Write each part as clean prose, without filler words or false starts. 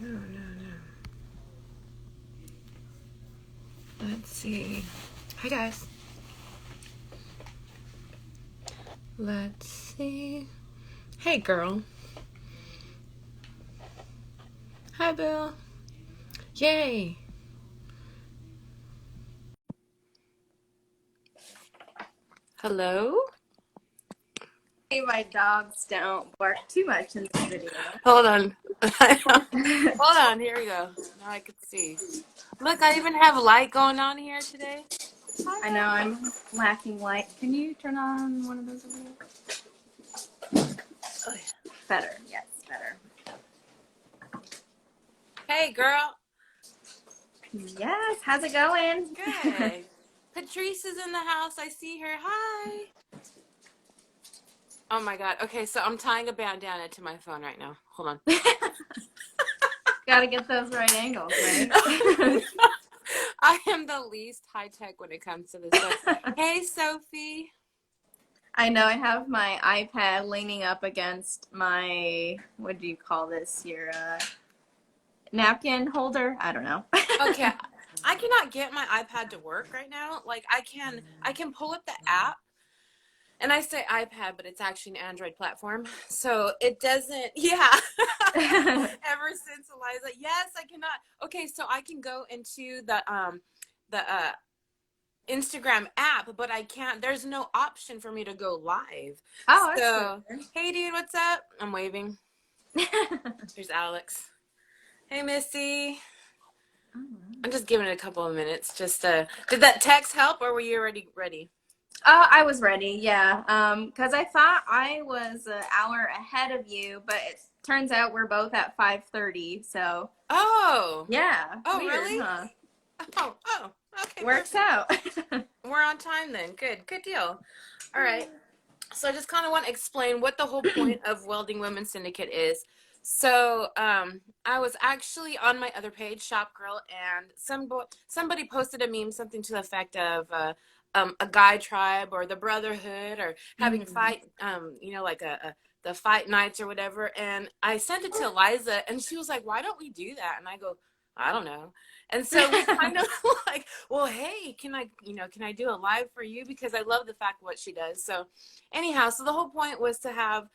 No, no, no. Let's see. Hi, guys. Let's see. Hey, girl. Hi, Bill. Yay. Hello? My dogs don't bark too much in this video. Hold on. Hold on. Here we go. Now I can see. Look, I even have light going on here today. I know I'm lacking light. Can you turn on one of those over there? Oh, yeah. Better. Yes, better. Hey, girl. Yes. How's it going? Good. Patrice is in the house. I see her. Hi. Oh my God. Okay, so I'm tying a bandana to my phone right now. Hold on. Gotta get those right angles, right? I am the least high tech when it comes to this stuff. Hey, Sophie. I know I have my iPad leaning up against my, what do you call this? Your napkin holder? I don't know. Okay. I cannot get my iPad to work right now. Like I can pull up the app and I say iPad, but it's actually an Android platform. So it doesn't, yeah. Ever since Eliza, yes, I cannot. Okay, so I can go into the Instagram app, but I can't. There's no option for me to go live. Oh, So, that's hey, dude, what's up? I'm waving. weird. Here's Alex. Hey, Missy. I'm just giving it a couple of minutes. Just did that text help, or were you already ready? Oh, I was ready, yeah. Because I thought I was an hour ahead of you, but it turns out we're both at 5:30. So Oh, yeah, oh, weird, really? huh? Oh, okay, Works perfect. out. We're on time then. Good deal. All right. So I just kind of want to explain what the whole point of Welding Women's Syndicate is. So I was actually on my other page, Shop Girl, and somebody posted a meme, something to the effect of a guy tribe or the brotherhood or having Mhm. fight, like the fight nights or whatever. And I sent it to Eliza, and she was like, "Why don't we do that?" And I go, "I don't know." And so we kind of like, well, hey, can I do a live for you? Because I love the fact what she does. So anyhow, so the whole point was to have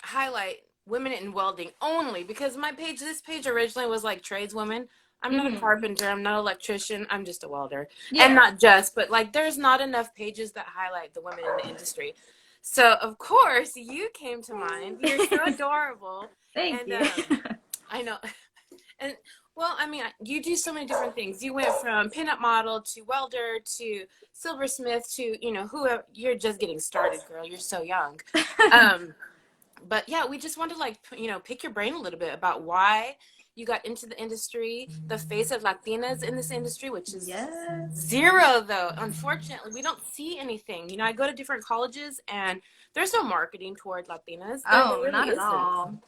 highlight women in welding only because this page originally was like tradeswomen. I'm not a Mhm. carpenter, I'm not an electrician, I'm just a welder. And Yeah. not just, but like there's not enough pages that highlight the women in the industry. So of course you came to mind. You're so adorable. Thank And you. I know. And well, I mean, you do so many different things. You went from pinup model to welder to silversmith to, whoever. You're just getting started, girl. You're so young. Um, but yeah, we just want to like, pick your brain a little bit about why you got into the industry, the face of Latinas in this industry, which is Yes. zero though. Unfortunately, we don't see anything. I go to different colleges and there's no marketing toward Latinas. There Oh, really not at isn't. all.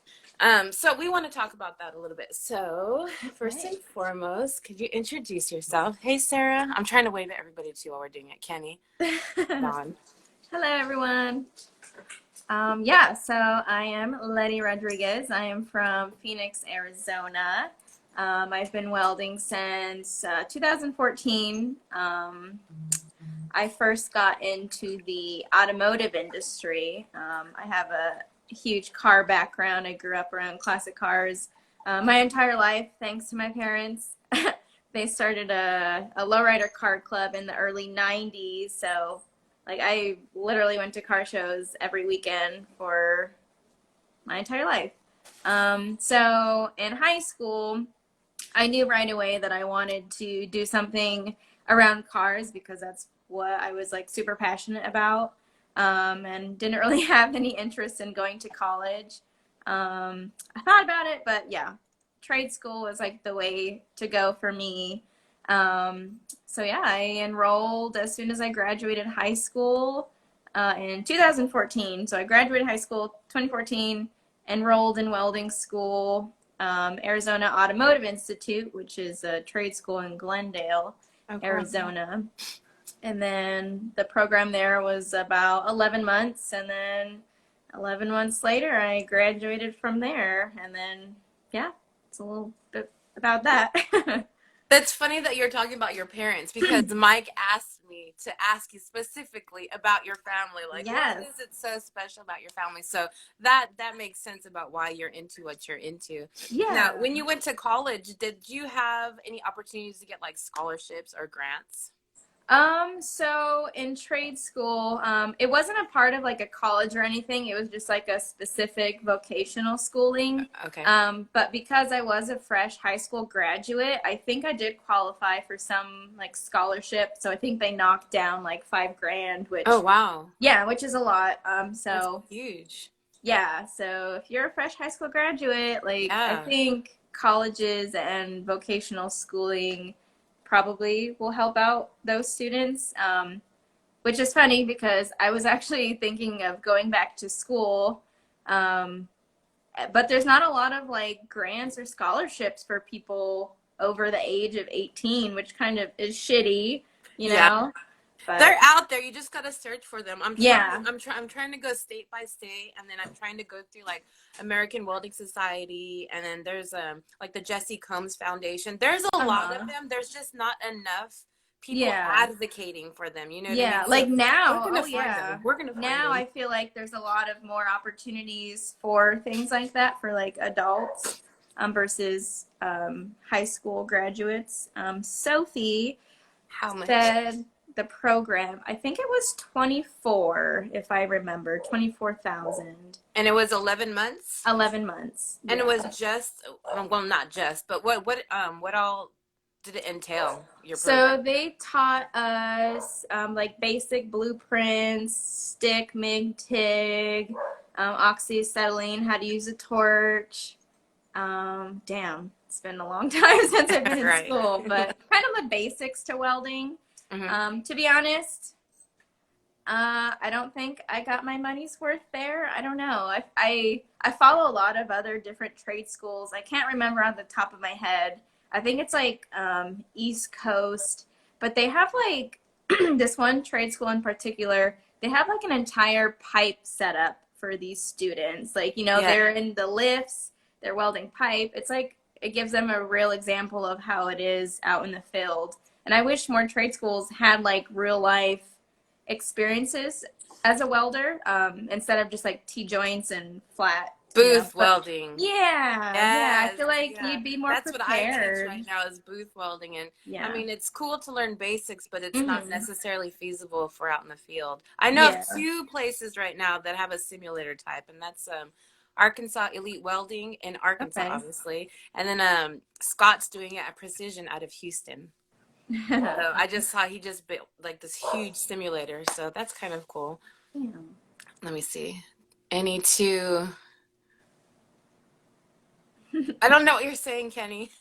So we want to talk about that a little bit. So first Okay. and foremost, could you introduce yourself? Hey, Sarah. I'm trying to wave at everybody too while we're doing it. Kenny, Don. Hello, everyone. Yeah, so I am Letty Rodriguez. I am from Phoenix, Arizona. I've been welding since 2014. I first got into the automotive industry. I have a huge car background. I grew up around classic cars my entire life, thanks to my parents. They started a lowrider car club in the early 90s, so like I literally went to car shows every weekend for my entire life. So in high school, I knew right away that I wanted to do something around cars because that's what I was like super passionate about, and didn't really have any interest in going to college. I thought about it, but yeah, trade school was like the way to go for me. So yeah, I enrolled as soon as I graduated high school in 2014. So I graduated high school 2014, enrolled in welding school, Arizona Automotive Institute, which is a trade school in Glendale, Oh, cool. Arizona. And then the program there was about 11 months. And then 11 months later, I graduated from there. And then, yeah, it's a little bit about that. That's funny that you're talking about your parents because Mike asked me to ask you specifically about your family. Like, what Yes. is it so special about your family? So that makes sense about why you're into what you're into. Now, Yeah. when you went to college, did you have any opportunities to get like scholarships or grants? So in trade school, it wasn't a part of like a college or anything. It was just like a specific vocational schooling. Okay. But because I was a fresh high school graduate, I think I did qualify for some like scholarship. So I think they knocked down like 5 grand, Oh, which, wow. yeah, which is a lot. That's So huge. yeah, so if you're a fresh high school graduate, like I Yeah. think colleges and vocational schooling probably will help out those students. Which is funny because I was actually thinking of going back to school, um, but there's not a lot of like grants or scholarships for people over the age of 18, which kind of is shitty, you Yeah. know? They're But out there. You just gotta search for them. yeah, I'm trying to go state by state, and then I'm trying to go through like American Welding Society, and then there's like the Jesse Combs Foundation. There's a lot of uh-huh. them. There's just not enough people Yeah. advocating for them. You know what I Yeah, mean? So like we're now, gonna oh find yeah. them. We're gonna find Now them. I feel like there's a lot of more opportunities for things like that for like adults versus high school graduates. Sophie How much? said the program, I think it was 24, if I remember, 24,000. And it was 11 months. 11 months. And it Yeah. was just well, not just, but what all did it entail? Your program? So they taught us like basic blueprints, stick, MIG, TIG, oxyacetylene, how to use a torch. Damn, it's been a long time since I've been in Right. school, but kind of the basics to welding. Hmm. To be honest, I don't think I got my money's worth there. I don't know. I follow a lot of other different trade schools. I can't remember on the top of my head. I think it's like East Coast, but they have like this one trade school in particular. They have like an entire pipe setup for these students. Like, you know, Yeah. they're in the lifts, they're welding pipe. It's like it gives them a real example of how it is out in the field. And I wish more trade schools had like real life experiences as a welder instead of just like T joints and flat, you know. Booth But welding. yeah, I Yes, feel like yeah. you'd be more That's what I teach prepared. right now is booth welding. And I Yeah. mean, it's cool to learn basics, but it's not Hmm. necessarily feasible for out in the field. I know of Yeah. two places right now that have a simulator type, and that's Arkansas Elite Welding in Arkansas, Okay. obviously. And then Scott's doing it at Precision out of Houston. So I just saw he just built like this huge simulator. So that's kind of cool. Yeah. Let me see. Any two. I don't know what you're saying, Kenny.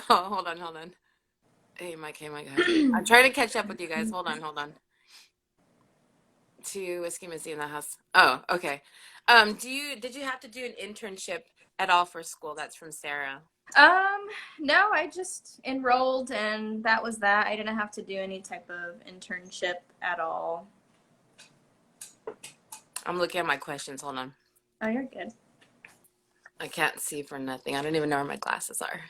Oh, hold on, hold on. Hey, Mike, hey, Mike. I'm trying to catch up with you guys. Hold on, hold on. To Whiskey Missy in the house. Oh, okay. Did you have to do an internship at all for school? That's from Sarah. Um, no, I just enrolled and that was that. I didn't have to do any type of internship at all. I'm looking at my questions. Hold on. Oh, you're good. I can't see for nothing. I don't even know where my glasses are.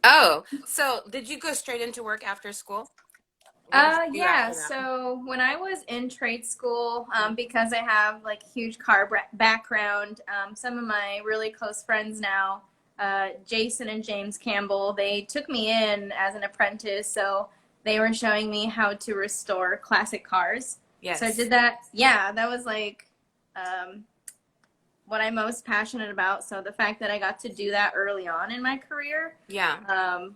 Oh, so did you go straight into work after school? What did you do Yeah, after that? so when I was in trade school, because I have like huge car background, some of my really close friends now, Jason and James Campbell, they took me in as an apprentice, so they were showing me how to restore classic cars. So I Yes. did that. Yeah, that was like um, what I'm most passionate about. So the fact that I got to do that early on in my career Yeah.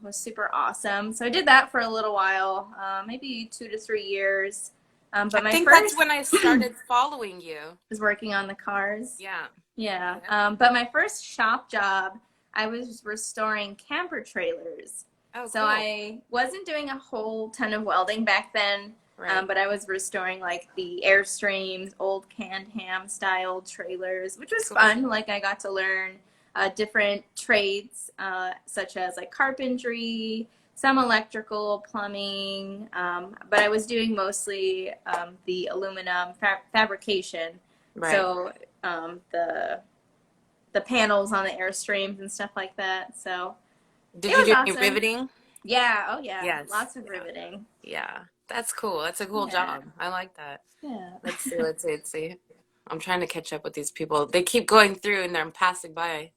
was super awesome. So I did that for a little while, maybe 2 to 3 years. I But my think that's first when I started following you. was working on the cars. Yeah. Yeah. Yeah. But my first shop job, I was restoring camper trailers. Oh, So cool. I wasn't doing a whole ton of welding back then, Right. but I was restoring like the Airstreams, old canned ham style trailers, which was Cool. fun. Like I got to learn different trades, such as like carpentry, some electrical, plumbing, but I was doing mostly the aluminum fabrication. Right. So the the panels on the Airstreams and stuff like that. So it Did you was do any awesome. riveting? Yeah, oh yeah, Yes. lots of Yeah. riveting. Yeah. That's cool. That's a cool Yeah, job. I like that. yeah. Let's see. I'm trying to catch up with these people. They keep going through and they're passing by.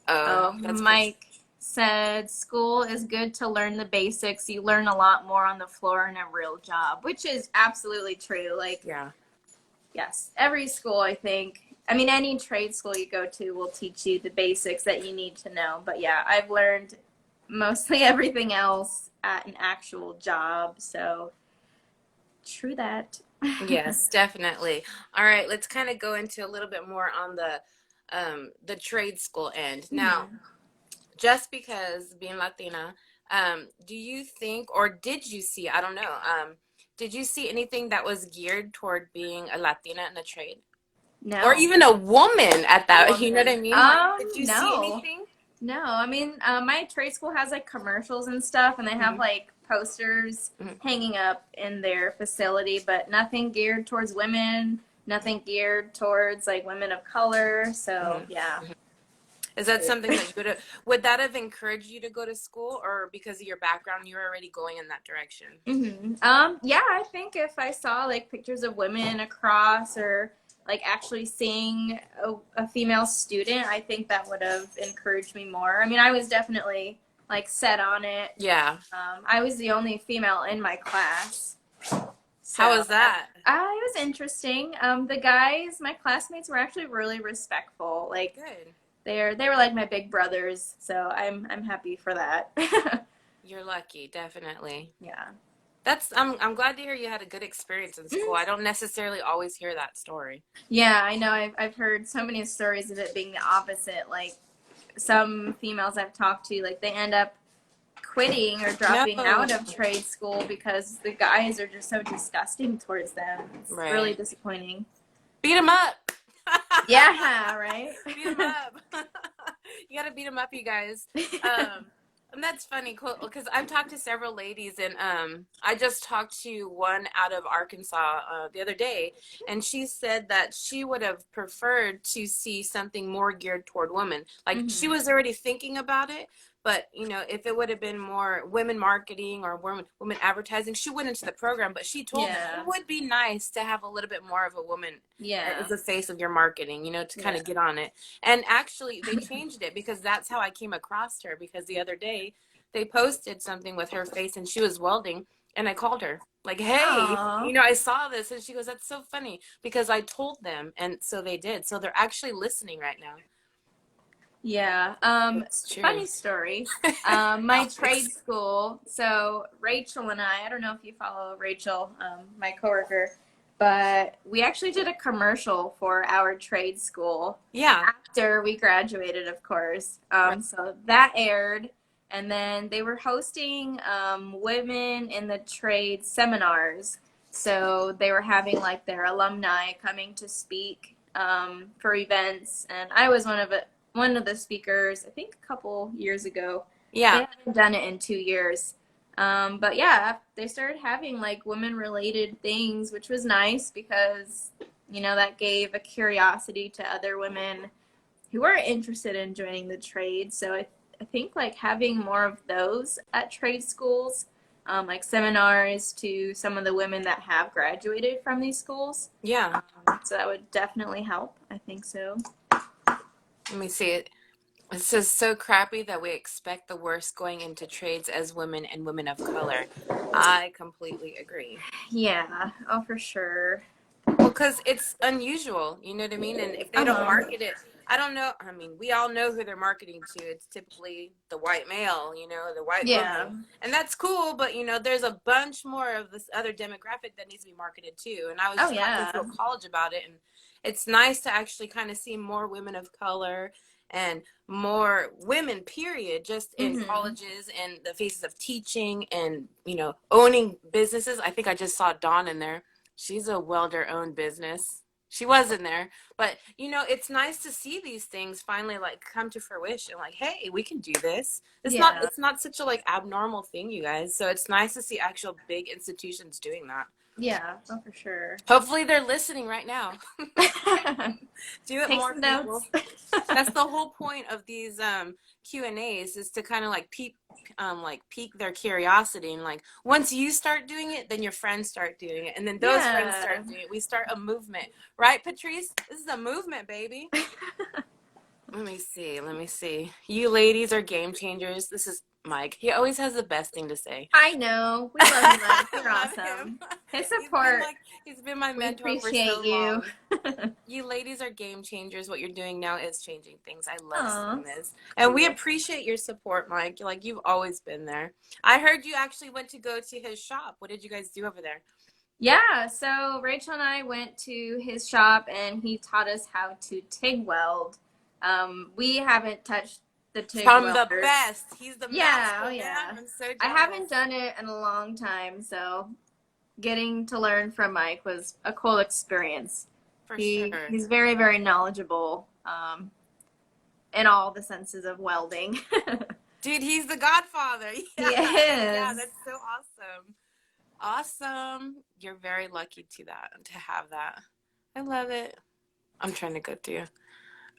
Oh, Oh, that's cool. Mike said school is good to learn the basics. You learn a lot more on the floor in a real job, which is absolutely true. Like, Yeah. yes, every school, I think, I mean, any trade school you go to will teach you the basics that you need to know. But yeah, I've learned mostly everything else at an actual job. So, true that. Yes, definitely. All right, let's kind of go into a little bit more on the trade school end. Now, Mhm. just because being Latina, do you think or did you see, I don't know, did you see anything that was geared toward being a Latina in the trade? Or No, even a woman at a that, you know what I woman. mean? Like, did you see No. anything? No, I mean, my trade school has like commercials and stuff, and they have Hmm. like posters Hmm. hanging up in their facility, but nothing geared towards women, nothing geared towards like women of color. So, Hmm. yeah. Is that something that would that have encouraged you to go to school, or because of your background, you were already going in that direction? Yeah, I think if I saw like pictures of women across or like actually seeing a female student, I think that would have encouraged me more. I mean, I was definitely like set on it. Yeah. I was the only female in my class, so How was that? it was interesting. The guys, my classmates, were actually really respectful. Like Good. they were like my big brothers, so I'm happy for that. You're lucky, definitely. Yeah. I'm glad to hear you had a good experience in school. I don't necessarily always hear that story. Yeah, I know. I've heard so many stories of it being the opposite. Like some females I've talked to, like they end up quitting or dropping No. out of trade school because the guys are just so disgusting towards them. It's really Right. disappointing. Beat him up. Yeah, right. Beat him up. You gotta beat him up, you guys. And that's funny, cool, because I've talked to several ladies, and I just talked to one out of Arkansas the other day, and she said that she would have preferred to see something more geared toward women. Like she Mhm. was already thinking about it, but if it would have been more women marketing or women advertising, she went into the program. But she told me it Yeah. would be nice to have a little bit more of a woman Yeah. as the face of your marketing, to kind Yeah. of get on it. And actually, they changed it because that's how I came across her. Because the other day, they posted something with her face and she was welding, and I called her like, "Hey, Aw. I saw this," and she goes, "That's so funny," because I told them, and so they did. So they're actually listening right now. Yeah. It's true. Funny story. My trade school. So Rachel and I don't know if you follow Rachel, my coworker, but we actually did a commercial for our trade school Yeah. after we graduated, of course. Right. So that aired, and then they were hosting women in the trade seminars. So they were having like their alumni coming to speak for events, and I was one of the speakers, I think a couple years ago. They Yeah. haven't done it in 2 years. But yeah, they started having like women related things, which was nice because, that gave a curiosity to other women who are interested in joining the trade. So I think like having more of those at trade schools, like seminars to some of the women that have graduated from these schools. Yeah. So that would definitely help. I think so. Let me see it. It's just so crappy that we expect the worst going into trades as women and women of color. I completely agree. Yeah. Oh, for sure. Well, because it's unusual, you know what I mean? And if they don't Uh-huh. market it, I don't know. I mean, we all know who they're marketing to. It's typically the white male, the white Yeah. woman. And that's cool, but, there's a bunch more of this other demographic that needs to be marketed too. And I was Oh, just talking to yeah. a college about it, and it's nice to actually kind of see more women of color and more women, period, just in Mm-hmm. colleges and the faces of teaching and, owning businesses. I think I just saw Dawn in there. She's a welder owned business. She was in there. But it's nice to see these things finally like come to fruition. Like, hey, we can do this. Yeah. It's not such a like abnormal thing, you guys. So it's nice to see actual big institutions doing that. Yeah, oh, for sure. Hopefully they're listening right now. Do it Take more, some people. notes. That's the whole point of these Q&As, is to kind of like pique their curiosity, and like once you start doing it, then your friends start doing it, and then those friends Yeah. start doing it. We start a movement, right, Patrice? This is a movement, baby. Let me see. Let me see. You ladies are game changers. This is Mike. He always has the best thing to say. I know. We love you, Mike. You're Love him. awesome. His He's been support. like he's been my We mentor for appreciate so you. long. You ladies are game changers. What you're doing now is changing things. I love Aw. seeing this. And we appreciate your support, Mike. Like, you've always been there. I heard you actually went to go to his shop. What did you guys do over there? Yeah, so Rachel and I went to his shop and he taught us how to TIG weld. We haven't touched the TIG From the welder. best. He's the Yeah, master, oh man. yeah. I'm so jealous. I haven't done it in a long time, so getting to learn from Mike was a cool experience. For sure. He's very, very knowledgeable in all the senses of welding. Dude, he's the godfather. Yeah. He is. Yeah, that's so awesome. Awesome. You're very lucky to have that. I love it. I'm trying to go through.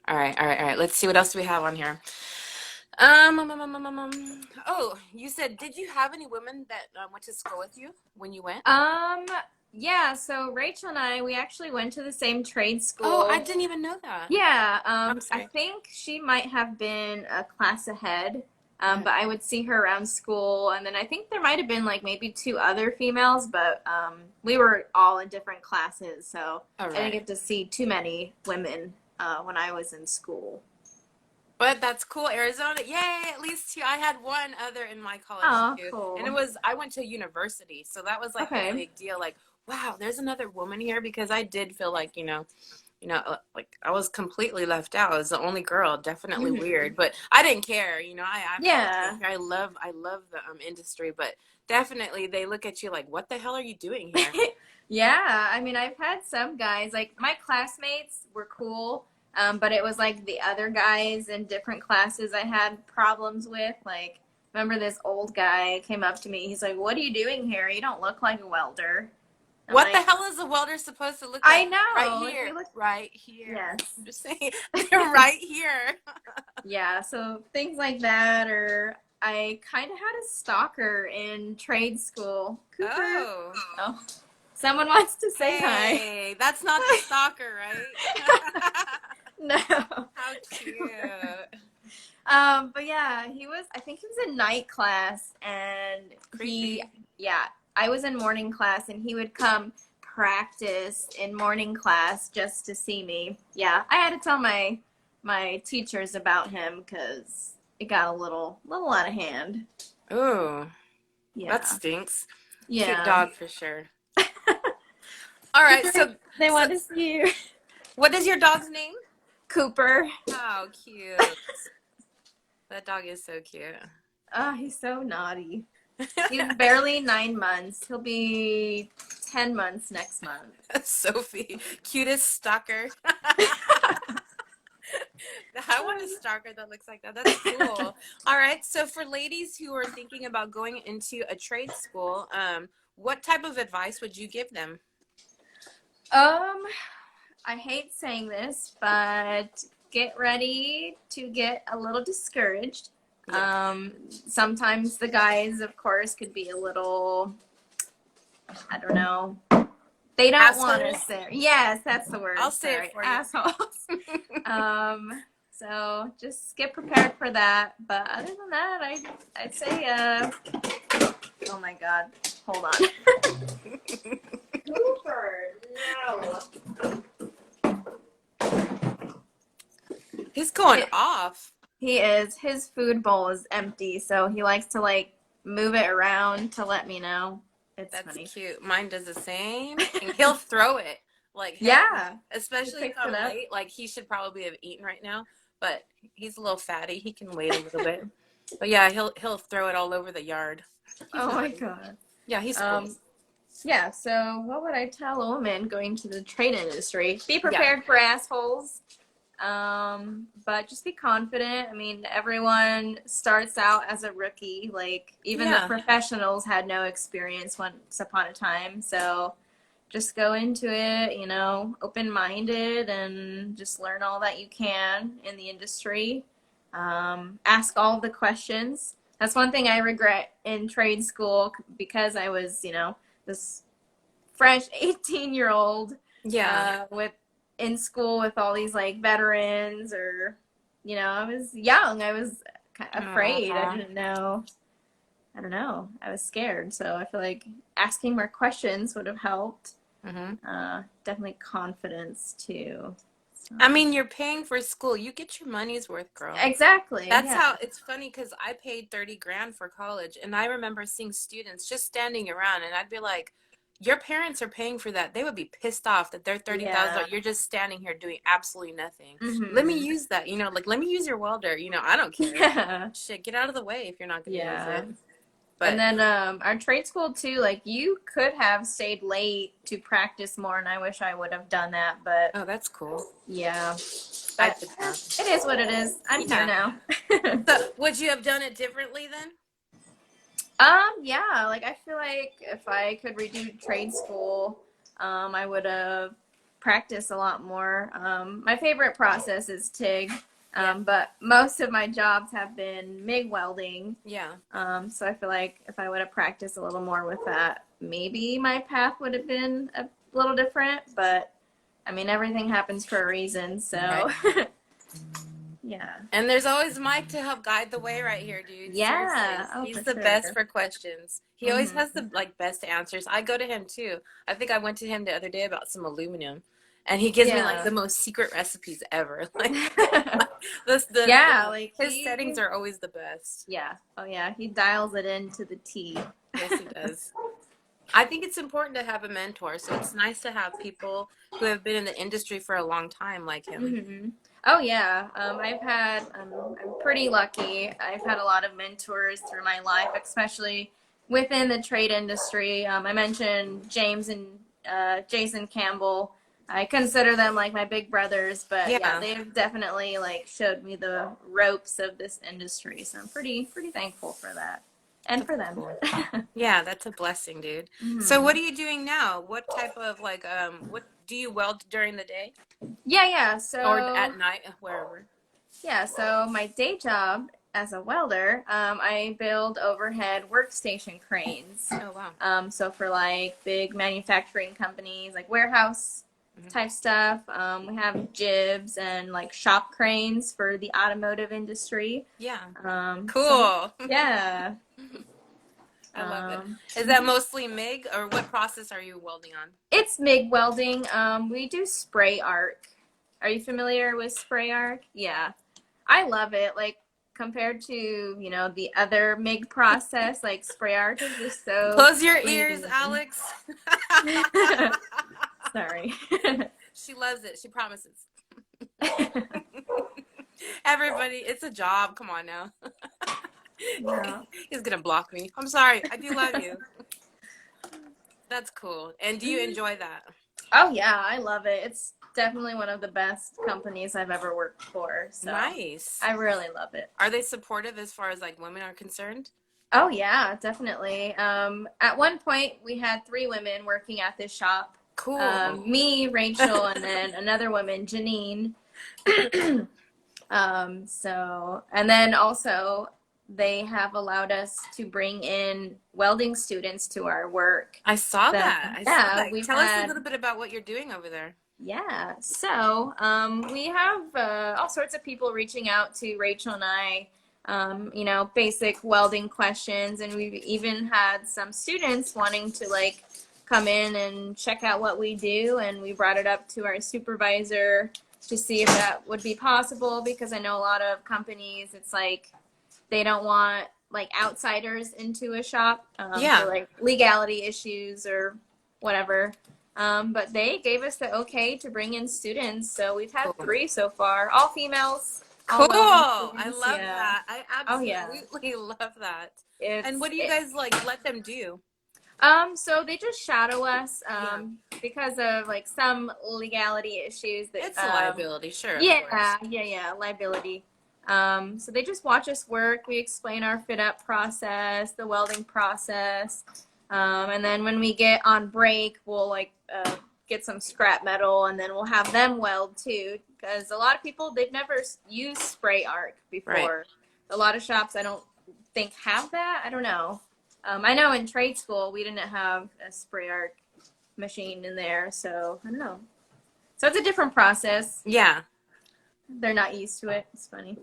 All right. Let's see what else we have on here. Oh, you said, did you have any women that went to school with you when you went? Yeah, so Rachel and I, we actually went to the same trade school. Oh, I didn't even know that. Yeah, I'm I sorry. think she might have been a class ahead, but I would see her around school, and then I think there might have been like maybe two other females, but we were all in different classes, so All I didn't right. get to see too many women when I was in school. But that's cool. Arizona, yay, at least two. I had one other in my college Oh, too. cool. And I went to university, so that was like a big deal. Like, wow, there's another woman here, because I did feel like, like I was completely left out. I was the only girl, definitely weird, but I didn't care. Yeah. I love the industry, but definitely they look at you like, what the hell are you doing here? Yeah, I mean, I've had some guys, like my classmates were cool, but it was like the other guys in different classes I had problems with. Like, remember this old guy came up to me. He's like, "What are you doing here? You don't look like a welder." I'm What like, the hell is a welder supposed to look I like? know. Right here. Right here. Yes. I'm just saying, they're right here. Yeah, so things like that, or I kind of had a stalker in trade school. Cooper. Oh. Someone wants to say hi. Hey, that's not the stalker, right? No. How cute. But yeah, I think he was in night class, and Creepy. I was in morning class, and he would come practice in morning class just to see me. Yeah, I had to tell my teachers about him because it got a little out of hand. Ooh, Yeah. that stinks. Yeah. Cute dog for sure. All right, so they want to see you. What is your dog's name? Cooper. Oh, cute. That dog is so cute. Oh, he's so naughty. He's barely 9 months. He'll be 10 months next month. Sophie, cutest stalker. I want a stalker that looks like that. That's cool. All right, so for ladies who are thinking about going into a trade school, what type of advice would you give them? I hate saying this, but get ready to get a little discouraged. Yeah. Sometimes the guys, of course, could be a little, I don't know. They don't want us there. Yes, that's the word. I'll say it for you. Assholes. So just get prepared for that. But other than that, I'd say, oh my God, hold on. Cooper, no. He's going off. He is. His food bowl is empty, so he likes to like move it around to let me know. That's funny. Cute. Mine does the same, and he'll throw it. Like, yeah, especially if I'm late. Like, he should probably have eaten right now, but he's a little fatty. He can wait a little bit. But yeah, he'll throw it all over the yard. Oh my God. Yeah, he's cool. Yeah, so what would I tell a woman going to the trade industry? Be prepared for assholes. But just be confident. I mean, everyone starts out as a rookie. Like, even the professionals had no experience once upon a time. So just go into it, you know, open-minded and just learn all that you can in the industry. Ask all the questions. That's one thing I regret in trade school because I was, you know, this fresh 18-year-old Yeah. with in school with all these like veterans or, you know, I was young. I was afraid. I Aw. didn't know. I don't know. I was scared. So I feel like asking more questions would have helped. Hmm. Definitely confidence too. So. I mean, you're paying for school. You get your money's worth, girl. Exactly. That's Yeah. how it's funny because I paid 30 grand for college, and I remember seeing students just standing around, and I'd be like, your parents are paying for that. They would be pissed off that they're Yeah. 30,000. You're just standing here doing absolutely nothing. Let me Mm-hmm. use that, you know, like let me use your welder. You know, I don't care. Yeah. Shit, get out of the way if you're not going to use Yeah. it. And But then our trade school too, like you could have stayed late to practice more, and I wish I would have done that, but oh, that's cool. yeah. I But did that. it is what it is. I'm here Yeah. now. So, would you have done it differently then? Yeah, like I feel like if I could redo trade school, I would have practiced a lot more. My favorite process is TIG, Yeah. but most of my jobs have been MIG welding. Yeah. So I feel like if I would have practiced a little more with that, maybe my path would have been a little different. But I mean, everything happens for a reason, so Right. yeah. And there's always Mike to help guide the way right here, dude. Seriously. Yeah. Oh, He's for the best sure. for questions. He always Hmm. has the like best answers. I go to him too. I think I went to him the other day about some aluminum. And he gives me like Yeah. the most secret recipes ever. Like this Yeah, like his settings are always the best. yeah. Oh yeah, he dials it into the T. Yes, he does. I think it's important to have a mentor. So it's nice to have people who have been in the industry for a long time like him. Hmm. Oh yeah, I've had. I'm pretty lucky. I've had a lot of mentors through my life, especially within the trade industry. I mentioned James and Jason Campbell. I consider them like my big brothers, but yeah, Yeah. they've definitely like showed me the ropes of this industry. So I'm pretty thankful for that, and That's for them. cool. Yeah, that's a blessing, dude. So Hmm. what are you doing now? What type of like what do you weld during the day Yeah. or So at night, wherever? yeah, so my day job as a welder, I build overhead workstation cranes. Oh wow. So for like big manufacturing companies, like warehouse Mhm. type stuff, we have jibs and like shop cranes for the automotive industry. Yeah. So Cool. yeah, I love it. um, Is that mostly MIG or what process are you welding on? it's MIG welding. We do spray arc. Are you familiar with spray arc? Yeah. I love it. Like compared to, you know, the other MIG process, like spray art is just so Close your ears, easy. Alex. Sorry. She loves it. She promises. Everybody, it's a job. Come on now. Yeah. He's gonna block me. I'm sorry. I do love you. That's cool. And do you enjoy that? Oh yeah, I love it. It's definitely one of the best companies I've ever worked for. So Nice. I really love it. Are they supportive as far as like women are concerned? Oh yeah, definitely. At one point we had 3 women working at this shop. Cool. Me, Rachel, and then another woman, Janine. And then also they have allowed us to bring in welding students to our work. I saw So, that. I saw yeah, that. we've Tell us a had, little bit about what you're doing over there. yeah. So, we have all sorts of people reaching out to Rachel and I, you know, basic welding questions, and we've even had some students wanting to like come in and check out what we do, and we brought it up to our supervisor to see if that would be possible, because I know a lot of companies, it's like they don't want like outsiders into a shop Yeah. for like legality issues or whatever. But they gave us the okay to bring in students, so we've had Cool. 3 so far, all females. Cool. All welding I students, love yeah. that. I Oh yeah. absolutely love that. It's And what do you guys like let them do? so they just shadow us Yeah. because of like some legality issues that It's a liability, sure. Of yeah, course. yeah, liability. So they just watch us work. We explain our fit up process, the welding process. And then when we get on break, we'll like get some scrap metal, and then we'll have them weld too. Because a lot of people, they've never used spray arc Right. before. A lot of shops, I don't think have that. I don't know. I know in trade school we didn't have a spray arc machine in there, so I don't know. So it's a different process. Yeah. They're not used to it. It's funny.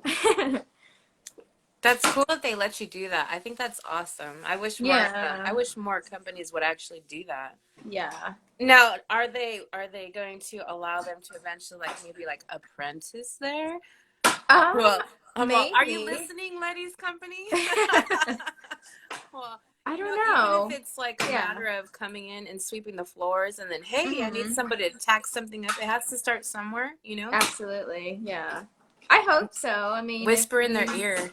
That's cool that they let you do that. I think that's awesome. Yeah. I wish more companies would actually do that. Yeah. Now, are they going to allow them to eventually like maybe like apprentice there? Um, Well, well, are you maybe. listening, Letty's company? Well, I you know, don't even if know. it's like a Yeah. matter of coming in and sweeping the floors and then, hey, I need Hmm. somebody to tack something up. It has to start somewhere, you know? Absolutely. Yeah. I hope so. I mean, if Whisper in their we ear.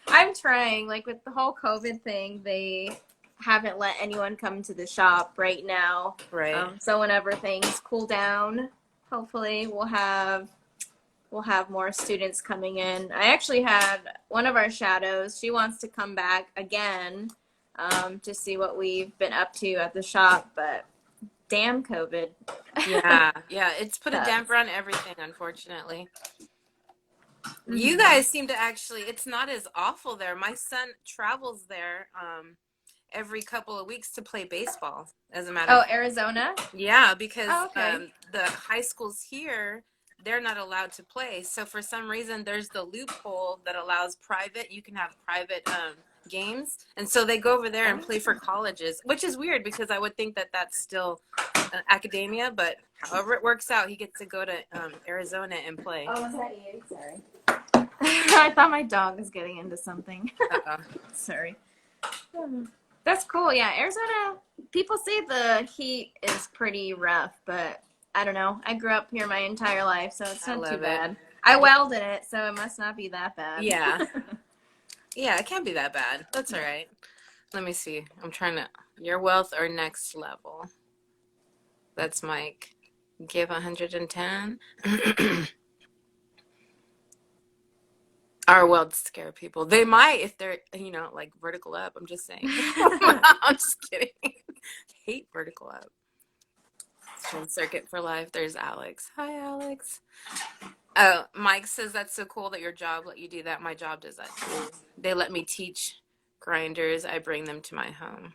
I'm trying. Like with the whole COVID thing, they haven't let anyone come to the shop right now. Right. So whenever things cool down, hopefully we'll have more students coming in. I actually had one of our shadows. She wants to come back again to see what we've been up to at the shop, but damn COVID. Yeah. Yeah. It's put a Sucks. damper on everything, unfortunately. You Hmm. guys seem to actually, it's not as awful there. My son travels there every couple of weeks to play baseball, as a matter of Oh, fact. Arizona? Yeah, because Oh, okay. the high schools here, they're not allowed to play. So for some reason, there's the loophole that allows private, you can have private games. And so they go over there and play for colleges, which is weird because I would think that that's still academia, but however it works out, he gets to go to Arizona and play. Oh, was that you? Sorry. I thought my dog was getting into something. Uh-oh. Sorry. That's cool. Yeah, Arizona, people say the heat is pretty rough, but I don't know. I grew up here my entire life, so it's I not too love it. bad. I welded it, so it must not be that bad. Yeah. Yeah, it can't be that bad. That's all right. Let me see. I'm trying to. Your wealth or next level. That's Mike. Give 110. Our welds scare people. They might if they're, you know, like vertical up. I'm just saying. I'm just kidding. Hate vertical up. Strength circuit for life. There's Alex. Hi, Alex. Oh, Mike says that's so cool that your job let you do that. My job does that too. They let me teach grinders. I bring them to my home.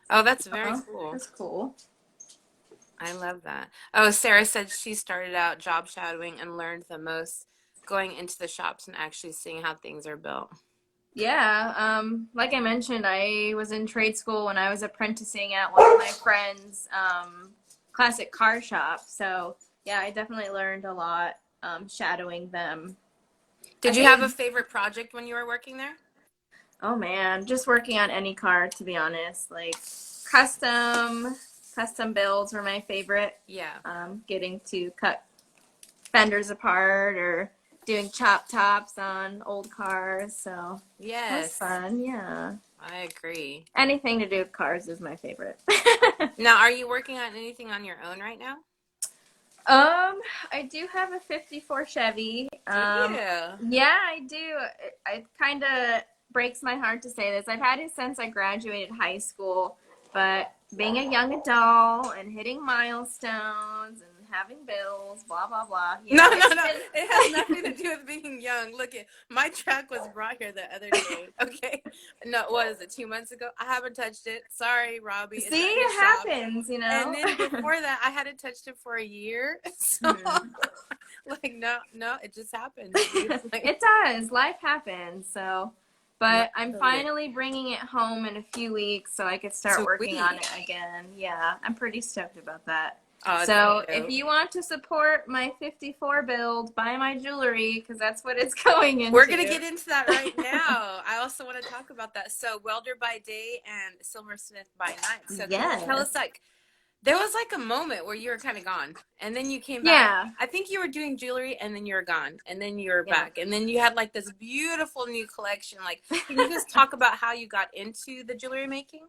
Oh, that's very Oh, cool. that's cool. I love that. Oh, Sarah said she started out job shadowing and learned the most going into the shops and actually seeing how things are built. Yeah, like I mentioned, I was in trade school when I was apprenticing at one of my friends' classic car shop. So, yeah, I definitely learned a lot shadowing them. I Did you have a think, favorite project when you were working there? oh man, just working on any car, to be honest. Like custom, custom builds were my favorite. Yeah. Getting to cut fenders apart or doing chop tops on old cars. So that was Yes, fun. Yeah. I agree. Anything to do with cars is my favorite. Now, are you working on anything on your own right now? I do have a 54 Chevy. Do you? Yeah, I do. It kind of breaks my heart to say this. I've had it since I graduated high school, but being a young adult and hitting milestones and having bills, blah blah blah. No, no, It's no. been It has nothing to do with being young. Look, my truck was brought here the other day. Okay. No, what is it, 2 months ago? I haven't touched it. Sorry, Robbie. It's See, at his it shop. happens, you And know. then before that, I hadn't touched it for a year. So, Mhm. like, no, it just happened. Like, It does. Life happens. So, no, but I'm totally. finally bringing it home in a few weeks so I could start working on Sweet. it again. Yeah, I'm pretty stoked about that. Oh, it's So, so if dope. you want to support my 54 build, buy my jewelry because that's what it's going We're going to into. get into that right now. I also want to talk about that. So, welder by day and silversmith by night. So, can you tell us, Yes. like, there was like a moment where you were kind of gone, and then you came back. Yeah. I think you were doing jewelry, and then you were gone, and then you were Yeah. back, and then you had like this beautiful new collection. Like, can you just talk about how you got into the jewelry making?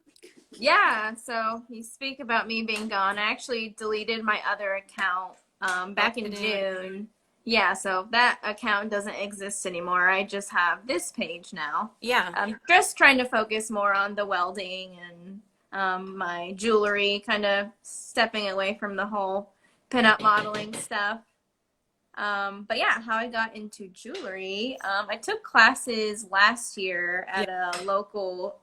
Yeah. So, you speak about me being gone. I actually deleted my other account Oh, back in kidding. June. Yeah, so that account doesn't exist anymore. I just have this page now. Yeah. I'm just trying to focus more on the welding and my jewelry, kind of stepping away from the whole pinup modeling stuff. But yeah, how I got into jewelry, I took classes last year Yeah. at a local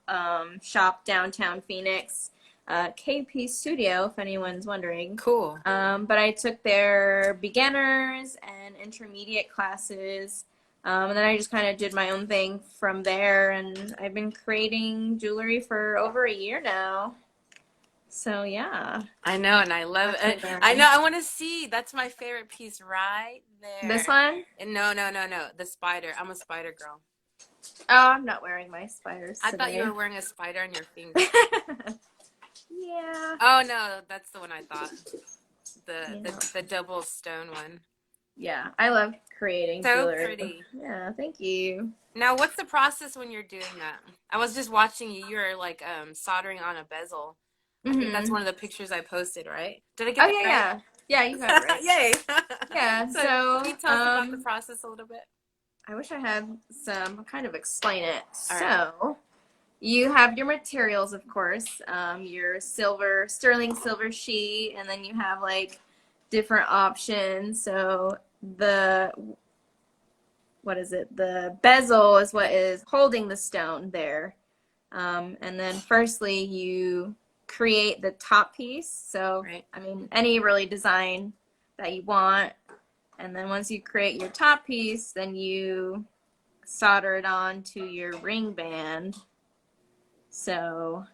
shop downtown Phoenix, KP Studio, if anyone's wondering. Cool. But I took their beginners and intermediate classes, and then I just kind of did my own thing from there, and I've been creating jewelry for over a year now. So yeah, I know, and I love that's it. what I I learned. know. I want to see. That's my favorite piece right This there. one? And no, no, no, no. The spider. I'm a spider girl. Oh, I'm not wearing my spiders I thought you today. were wearing a spider on your finger. Yeah. Oh no, that's the one I thought. The Yeah. the the double stone one. Yeah. I love creating So jewelry. pretty. Yeah, thank you. Now, what's the process when you're doing that? I was just watching you. You're like soldering on a bezel. I think that's Mm-hmm. one of the pictures I posted, right? Did I get Oh that yeah, right? yeah. Yeah, you got it right. Yay! Yeah, So, can you so tell us about the process a little bit? I wish I had some kind of explain it. All right. So you have your materials, of course, your silver, sterling silver sheet, and then you have like different options. So the what is it? The bezel is what is holding the stone there. And then firstly, you create the top piece. So, Right. I mean, any really design that you want. And then once you create your top piece, then you solder it on to your ring band. So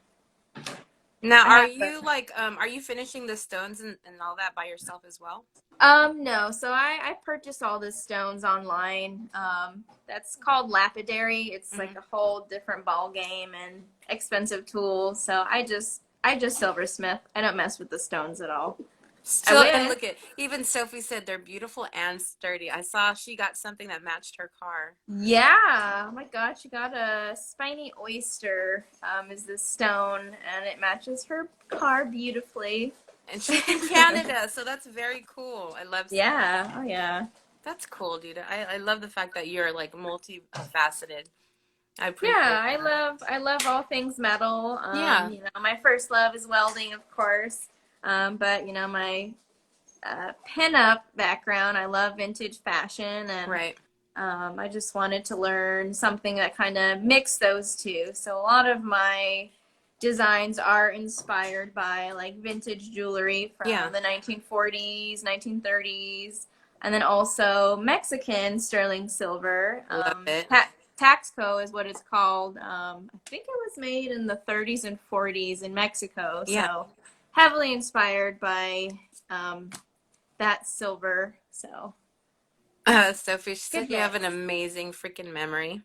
Now, I are have the you like are you finishing the stones and all that by yourself as well? no, so I purchased all the stones online. That's called lapidary. It's like Mm-hmm. a whole different ball game and expensive tool. So I just silversmith. I don't mess with the stones at all. I Still, and wish. look at even Sophie said they're beautiful and sturdy. I saw she got something that matched her car. Yeah. Oh my gosh, you got a spiny oyster. Is this stone, and it matches her car beautifully. And she's in Canada, so that's very cool. I love seeing that. Yeah. Oh yeah. That's cool, dude. I love the fact that you're like multifaceted. I appreciate Yeah, that. I love all things metal. Yeah, My first love is welding, of course. But my pinup background, I love vintage fashion, and right. I just wanted to learn something that kind of mixed those two. So a lot of my designs are inspired by like vintage jewelry Yeah, from the 1940s, 1930s, and then also Mexican sterling silver. love it. Taxco is what it's called. I think it was made in the 30s and 40s in Mexico. Yeah. So heavily inspired by that silver. So Sophie, she good said you have an mix. amazing freaking memory.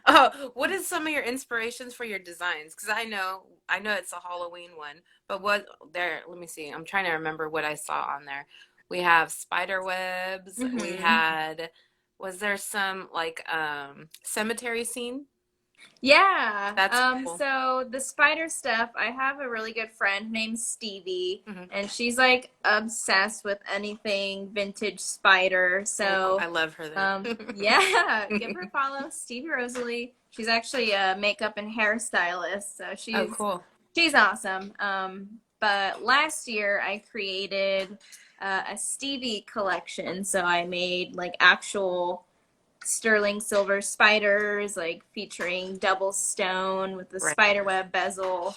Oh, what is some of your inspirations for your designs? Because I know it's a Halloween one, but what there? Let me see. I'm trying to remember what I saw on there. We have spider webs. We hmm had, was there some like cemetery scene? Yeah. That's cool. So the spider stuff, I have a really good friend named Stevie, Hmm. and she's like obsessed with anything vintage spider. Oh, So, I love her then. yeah, give her a follow, Stevie Rosalie. She's actually a makeup and hairstylist, so Oh, she's cool. she's awesome. But last year I created a Stevie collection, so I made like actual sterling silver spiders, like featuring double stone with the Right. spider web bezel.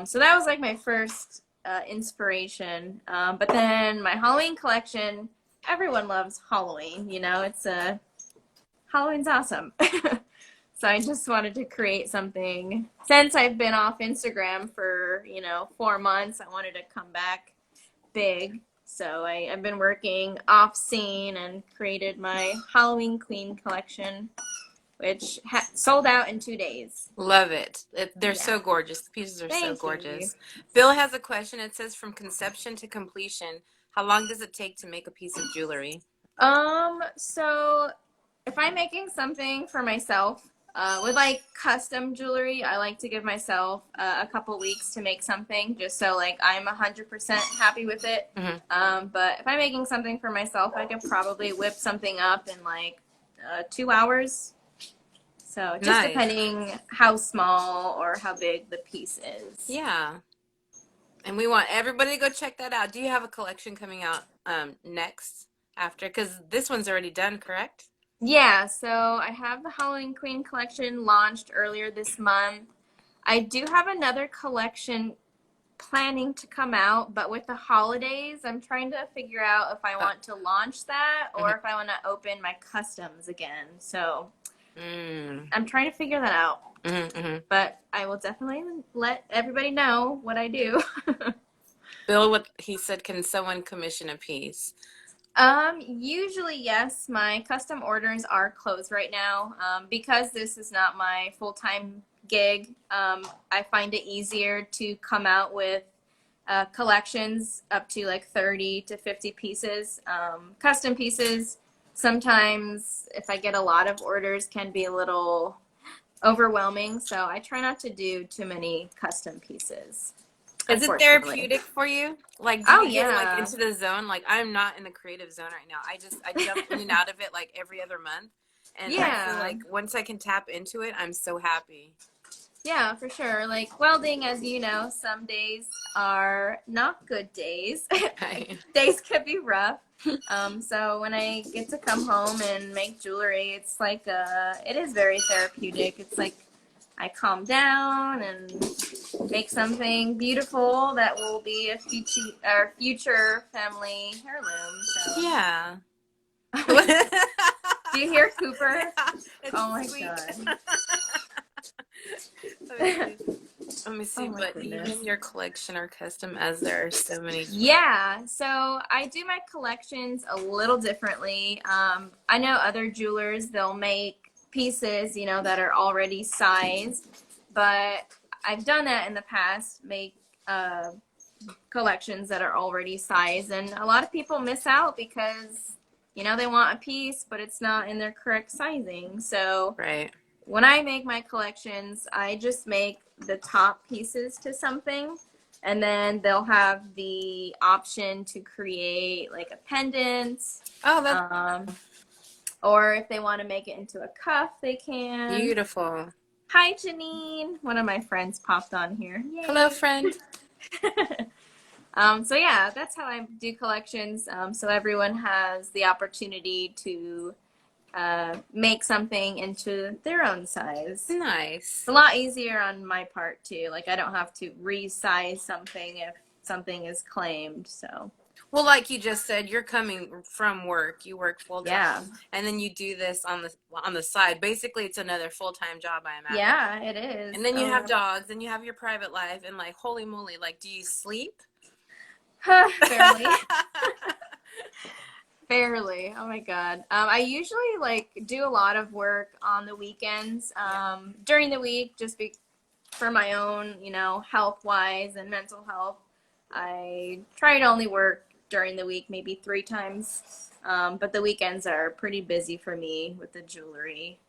So that was like my first inspiration. But then my Halloween collection, everyone loves Halloween. It's Halloween's awesome. So I just wanted to create something. Since I've been off Instagram for 4 months, I wanted to come back big. So I've been working off scene and created my Halloween Queen collection, which sold out in 2 days. Love it. They're Yeah. so gorgeous. The pieces are so Thank you. gorgeous. Bill has a question. It says, from conception to completion, how long does it take to make a piece of jewelry? So if I'm making something for myself, With like custom jewelry, I like to give myself a couple weeks to make something, just so like I'm 100% happy with it. But if I'm making something for myself, I could probably whip something up in like 2 hours. So just Nice. depending how small or how big the piece is. Yeah. And we want everybody to go check that out. Do you have a collection coming out next after? Because this one's already done, correct? Yeah, so I have the Halloween Queen collection launched earlier this month. I do have another collection planning to come out, but with the holidays, I'm trying to figure out if I want to launch that or if I want to open my customs again. So I'm trying to figure that out. But I will definitely let everybody know what I do. Bill, what he said, can someone commission a piece? Usually yes. My custom orders are closed right now. Because this is not my full-time gig, I find it easier to come out with collections up to like 30 to 50 pieces. Custom pieces, sometimes if I get a lot of orders, can be a little overwhelming. So I try not to do too many custom pieces. Is it therapeutic for you? Like, do you get like into the zone? Like, I'm not in the creative zone right now. I jump in and out of it like every other month. And I feel like once I can tap into it, I'm so happy. Yeah, for sure. Like welding, as you know, some days are not good days. Days could be rough. So when I get to come home and make jewelry, it's like it is very therapeutic. It's like I calm down and make something beautiful that will be a future family heirloom. So. Yeah. Do you hear Cooper? Yeah, oh my god. Let me see, but goodness. Even your collection are custom as there are so many. Yeah, so I do my collections a little differently. I know other jewelers, they'll make pieces, you know, that are already sized, but I've done that in the past, make collections that are already sized, and a lot of people miss out because, you know, they want a piece, but it's not in their correct sizing. So when I make my collections, I just make the top pieces to something, and then they'll have the option to create like a pendant. Oh, that's or if they want to make it into a cuff, they can. Beautiful. Hi, Janine. One of my friends popped on here. Yay. Hello, friend. So yeah, that's how I do collections. So everyone has the opportunity to make something into their own size. Nice. It's a lot easier on my part too. Like I don't have to resize something if something is claimed. So. Well, like you just said, you're coming from work. You work full time, yeah. And then you do this on the side. Basically, it's another full-time job, I imagine. Yeah, it is. And then you have dogs, and you have your private life, and like, holy moly, like, do you sleep? Barely. Barely. Oh my god. I usually like do a lot of work on the weekends. During the week, just for my own, you know, health-wise and mental health. I try to only work during the week, maybe 3 times. But the weekends are pretty busy for me with the jewelry.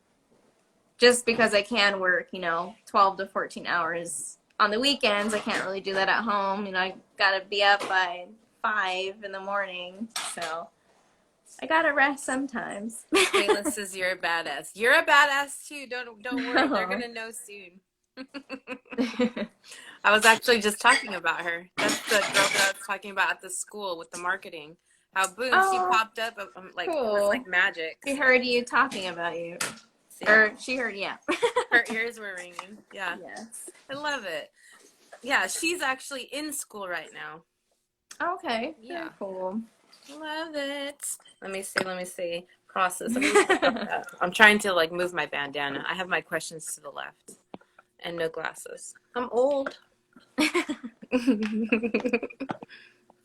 Just because I can work, you know, 12 to 14 hours on the weekends. I can't really do that at home. You know, I gotta be up by 5 in the morning. So I gotta rest sometimes. Kayla says you're a badass. You're a badass too. Don't worry. They're gonna know soon. I was actually just talking about her. That's the girl that I was talking about at the school with the marketing. How boom, she popped up like cool. It was like magic. She heard you talking about you. See? Or she heard, yeah. Her ears were ringing. Yeah. Yes. I love it. Yeah, she's actually in school right now. Okay. Yeah. Very cool. Love it. Let me see. Process. I'm trying to like move my bandana. I have my questions to the left. And no glasses. I'm old. All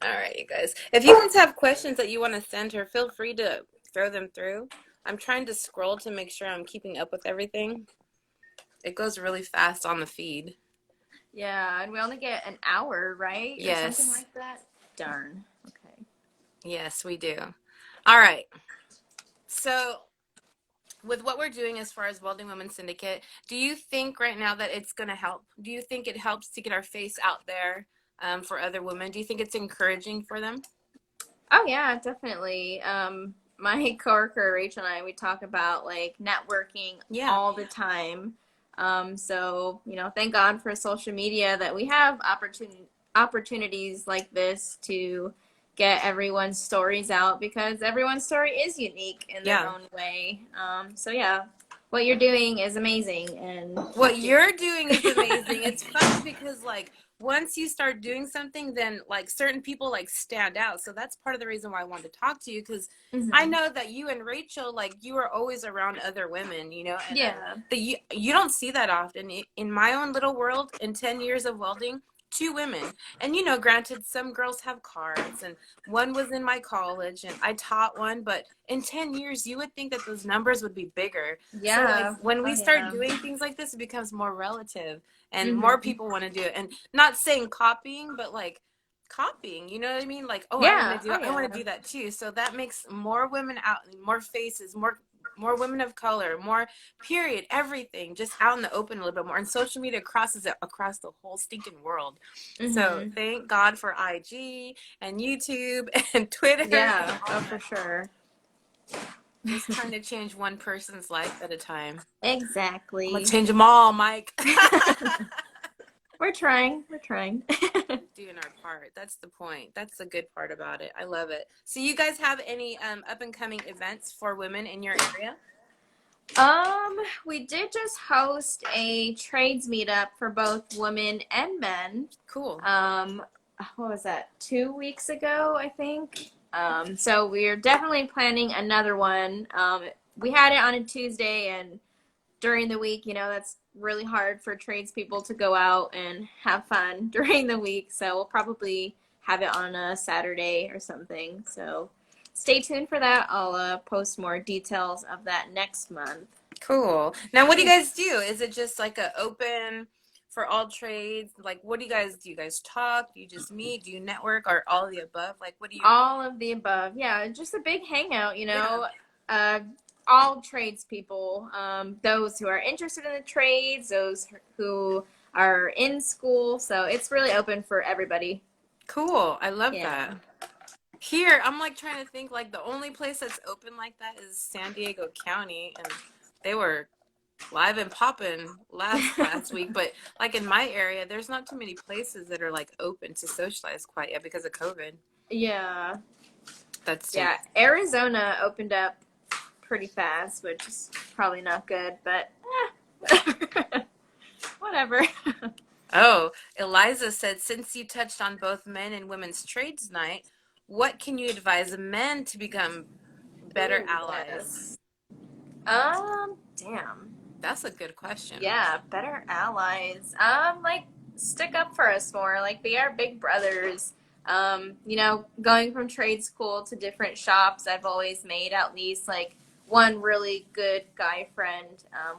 right, you guys. If you guys have questions that you want to send her, feel free to throw them through. I'm trying to scroll to make sure I'm keeping up with everything. It goes really fast on the feed. Yeah, and we only get an hour, right? Yes. Or something like that. Darn. Okay. Yes, we do. All right. So with what we're doing as far as Welding Women Syndicate, do you think right now that it's going to help? Do you think it helps to get our face out there for other women? Do you think it's encouraging for them? Oh yeah, definitely. My coworker Rachel and I, we talk about like networking Yeah. all the time. So thank God for social media that we have opportunities like this to get everyone's stories out because everyone's story is unique in their Yeah. own way. So yeah, what you're doing is amazing, and What you're doing is amazing. It's funny because like once you start doing something, then like certain people like stand out. So that's part of the reason why I wanted to talk to you because I Mhm. know that you and Rachel, like you are always around other women, you know, and Yeah. you don't see that often. In my own little world, in 10 years of welding, two women. And you know, granted, some girls have cards, and one was in my college, and I taught one. But in 10 years, you would think that those numbers would be bigger. So like Yeah. when Oh we start yeah. doing things like this, it becomes more relative and more Mhm. people want to do it. And not saying copying, but like copying, you know what I mean? Like, oh, Yeah. Oh I want yeah. to do that too. So that makes more women out, more faces, more women of color, more period, everything just out in the open a little bit more. And social media crosses it across the whole stinking world. So Mhm. thank God for IG and YouTube and Twitter and Yeah. all Oh, for that. sure. Just trying to change one person's life at a time. I'm gonna Exactly. change them all, Mike. We're trying. We're trying. Doing our part. That's the point. That's the good part about it. I love it. So you guys have any up and coming events for women in your area? Um, we did just host a trades meetup for both women and men. Cool. Um, what was that? 2 weeks ago, I think. So we're definitely planning another one. We had it on a Tuesday, and during the week, that's really hard for tradespeople to go out and have fun during the week. So we'll probably have it on a Saturday or something. So stay tuned for that. I'll post more details of that next month. Cool. Now, what do you guys do? Is it just like a open for all trades? Like, what do you guys do? You guys talk? Do you just meet? Do you network? Or all of the above? Like, what do you? All of the above. Yeah, just a big hangout, Yeah. Uh, all tradespeople, those who are interested in the trades, those who are in school. So it's really open for everybody. Cool. I love Yeah. that. Here, I'm like trying to think. Like, the only place that's open like that is San Diego County, and they were live and popping last week. But like in my area, there's not too many places that are like open to socialize quite yet because of COVID. Yeah. That's too. Yeah. Arizona opened up pretty fast, which is probably not good, but whatever. Oh, Eliza said, since you touched on both men and women's trades night, what can you advise men to become better Ooh, allies? yes. Damn. That's a good question. Yeah, better allies. Like stick up for us more. Like be our big brothers. Going from trade school to different shops, I've always made at least like one really good guy friend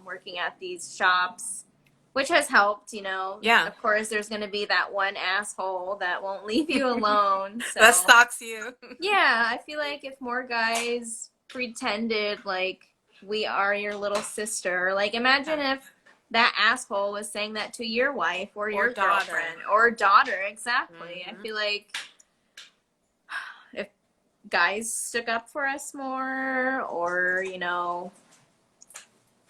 working at these shops, which has helped. Yeah. Of course, there's going to be that one asshole that won't leave you alone. That So, stalks you. yeah, I feel like if more guys pretended like we are your little sister, like imagine if that asshole was saying that to your wife or your daughter. girlfriend or daughter. Exactly. I feel like if guys stuck up for us more, or I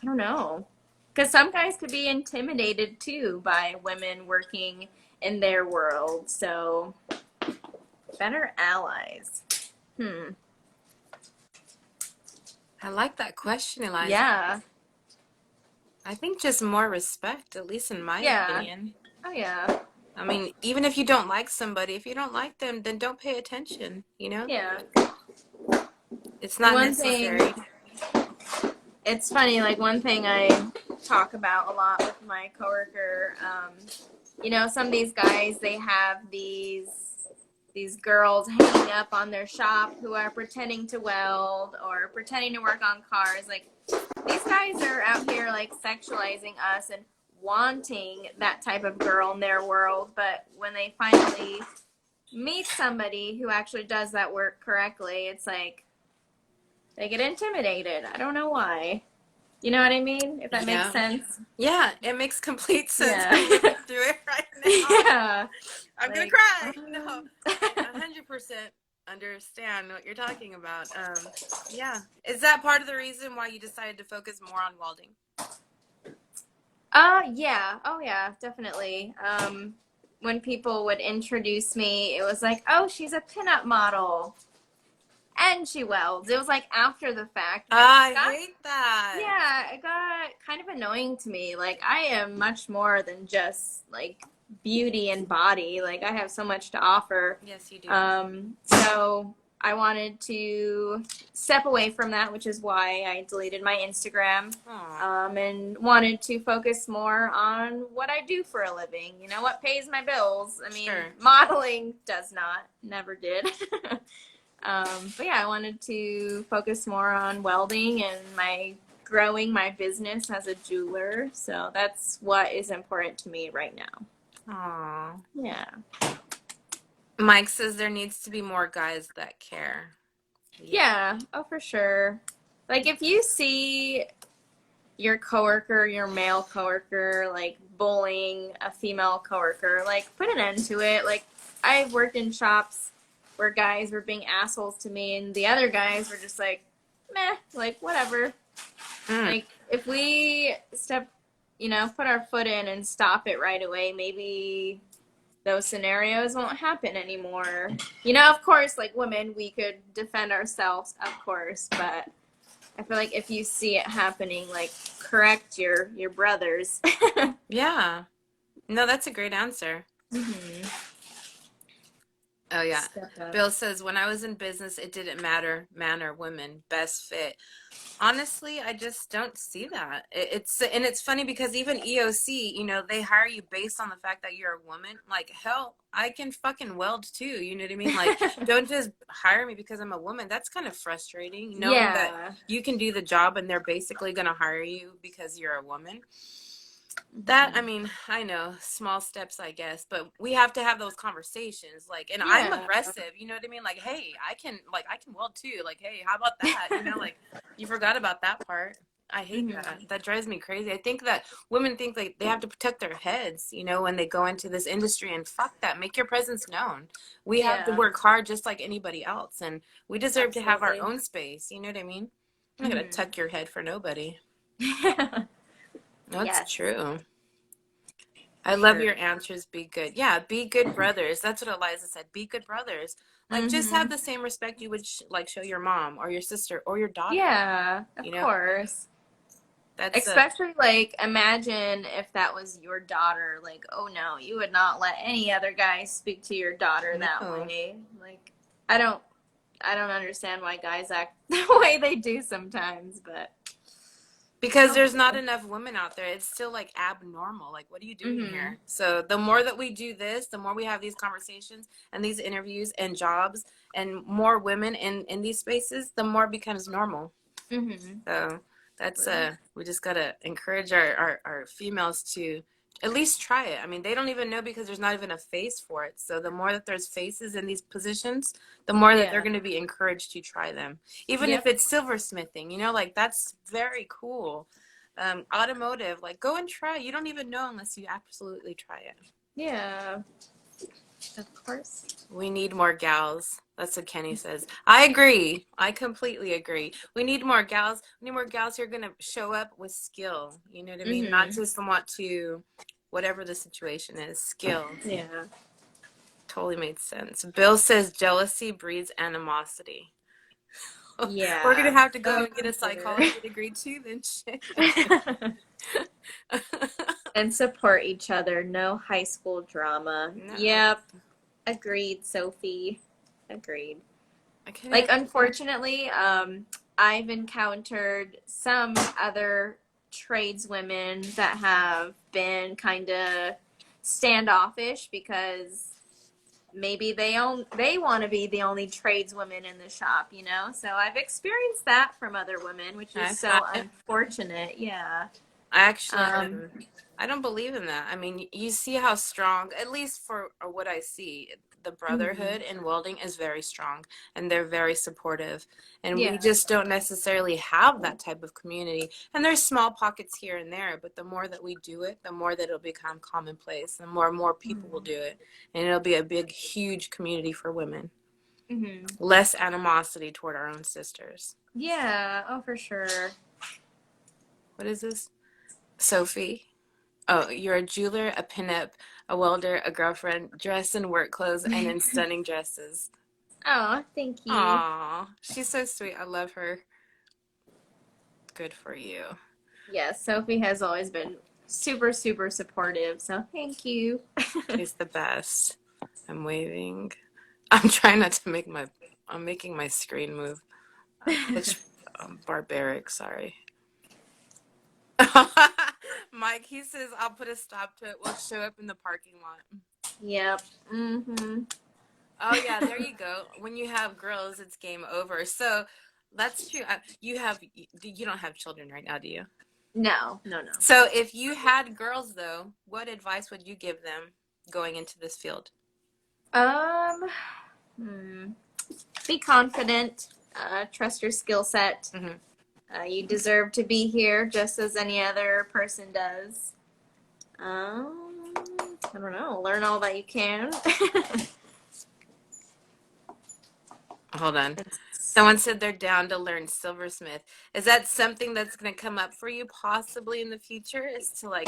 don't know, because some guys could be intimidated too by women working in their world. So better allies. I like that question, Eliza. Yeah. I think just more respect, at least in my opinion. Oh yeah. I mean, even if you don't like somebody, if you don't like them, then don't pay attention, Yeah. It's not One necessary. thing, it's funny, like one thing I talk about a lot with my coworker, some of these guys, they have these girls hanging up on their shop who are pretending to weld or pretending to work on cars. Like these guys are out here like sexualizing us and wanting that type of girl in their world, but when they finally meet somebody who actually does that work correctly, it's like they get intimidated. I don't know why. You know what I mean? If that makes Yeah. sense. Yeah, it makes complete sense. Yeah. I'm living through it right now. Yeah. I'm gonna Like, cry. No, I 100% understand what you're talking about. Yeah. Is that part of the reason why you decided to focus more on welding? yeah. Oh, yeah, definitely. When people would introduce me, it was like, oh, she's a pinup model. And she welds. It was like after the fact. And I got, hate that. yeah, it got kind of annoying to me. Like, I am much more than just like beauty and body. Like, I have so much to offer. Yes, you do. So I wanted to step away from that, which is why I deleted my Instagram. Aw. And wanted to focus more on what I do for a living. You know, what pays my bills. I mean, Sure. modeling does not, never did. But yeah, I wanted to focus more on welding and growing my business as a jeweler. So that's what is important to me right now. Aw. Yeah. Mike says there needs to be more guys that care. Yeah. Oh, for sure. Like if you see your coworker, your male coworker, like bullying a female coworker, like put an end to it. Like I've worked in shops where guys were being assholes to me and the other guys were just like, meh, like whatever. Like if we put our foot in and stop it right away, maybe those scenarios won't happen anymore. You know, of course, like women, we could defend ourselves, of course, but I feel like if you see it happening, like correct your brothers. Yeah. No, that's a great answer. Mm-hmm. Oh yeah. Step up. Bill says when I was in business, it didn't matter man or woman, best fit. Honestly, I just don't see that. It's funny because even EOC, they hire you based on the fact that you're a woman. Like hell, I can fucking weld too. You know what I mean? Like don't just hire me because I'm a woman. That's kind of frustrating, knowing that Yeah. you can do the job and they're basically gonna hire you because you're a woman. That, I mean, I know, small steps, I guess, but we have to have those conversations. Like, and I'm Yeah. aggressive, you know what I mean? Like, hey, I can weld too. Like, hey, how about that? Like, you forgot about that part. I hate Mm-hmm. that. That drives me crazy. I think that women think like they have to protect their heads, when they go into this industry, and fuck that. Make your presence known. We have to Yeah. work hard just like anybody else, and we deserve to have our Absolutely. own space. You know what I mean? I'm not gonna tuck your head for nobody. Mm-hmm. No, it's Yes. true. I For love sure. your answers. Be good. Yeah, be good brothers. That's what Eliza said. Be good brothers. Like, just Mm-hmm. have the same respect you would like show your mom or your sister or your daughter. Yeah, of You know, course. that's Especially like imagine if that was your daughter, like, oh no, you would not let any other guy speak to your daughter that no, way. Like I don't I don't understand why guys act the way they do sometimes, but because oh there's not well. enough women out there. It's still like abnormal. Like, what are you doing Mhm. here? So the more that we do this, the more we have these conversations and these interviews and jobs and more women in these spaces, the more it becomes normal. Mhm. So that's Right. we just gotta encourage our females to at least try it. I mean, they don't even know because there's not even a face for it. So the more that there's faces in these positions, the more that they're Yeah. gonna be encouraged to try them. Even if Yep. it's silversmithing, like that's very cool. Automotive, like go and try. You don't even know unless you absolutely try it. Yeah. Of course. We need more gals. That's what Kenny says. I agree. I completely agree. We need more gals. We need more gals who are going to show up with skill. You know what I mean? Not Mhm. just want to, whatever the situation is, skill. Yeah. Totally made sense. Bill says jealousy breeds animosity. We're going to Yeah. have to go Oh, and get a for psychology degree too, then shit. sure. And support each other. No high school drama. No, Yep. Agreed, Sophie. Agreed. I can't Like, even. unfortunately, I've encountered some other tradeswomen that have been kind of standoffish because maybe they want to be the only tradeswomen in the shop, you know? So I've experienced that from other women, which is I've so had it. unfortunate. Yeah. I actually, Um, I don't believe in that. I mean, you see how strong, at least for what I see, the brotherhood in welding is very strong, and they're very supportive. And we Yeah. just don't necessarily have that type of community. And there's small pockets here and there, but the more that we do it, the more that it'll become commonplace, the more and more people will do it. And it'll be a big, huge community for women. Less animosity toward our own sisters. Yeah. Oh, for sure. What is this? Sophie. Oh, you're a jeweler, a pinup, a welder, a girlfriend, dressed in work clothes and in stunning dresses. Oh, thank you. Aw, she's so sweet. I love her. Good for you. Yes, Sophie has always been super, super supportive, so thank you. She's the best. I'm waving. I'm trying not to I'm making my screen move. Which, barbaric, sorry. Mike, he says, I'll put a stop to it. We'll show up in the parking lot. Yep. Mm-hmm. Oh, yeah, there you go. When you have girls, it's game over. So that's true. You don't have children right now, do you? No. So if you had girls, though, what advice would you give them going into this field? Be confident. Trust your skill set. You deserve to be here just as any other person does. I don't know. Learn all that you can. Hold on. Someone said they're down to learn silversmith. Is that something that's going to come up for you possibly in the future? Is to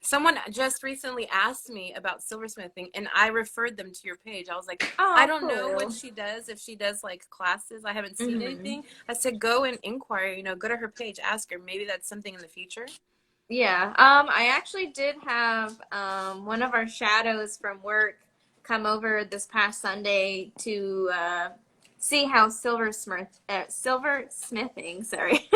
someone just recently asked me about silversmithing and I referred them to your page. I was like, I don't know what she does. If she does like classes, I haven't seen anything. I said, go and inquire, go to her page, ask her. Maybe that's something in the future. Yeah. I actually did have one of our shadows from work come over this past Sunday to see how silversmithing, sorry,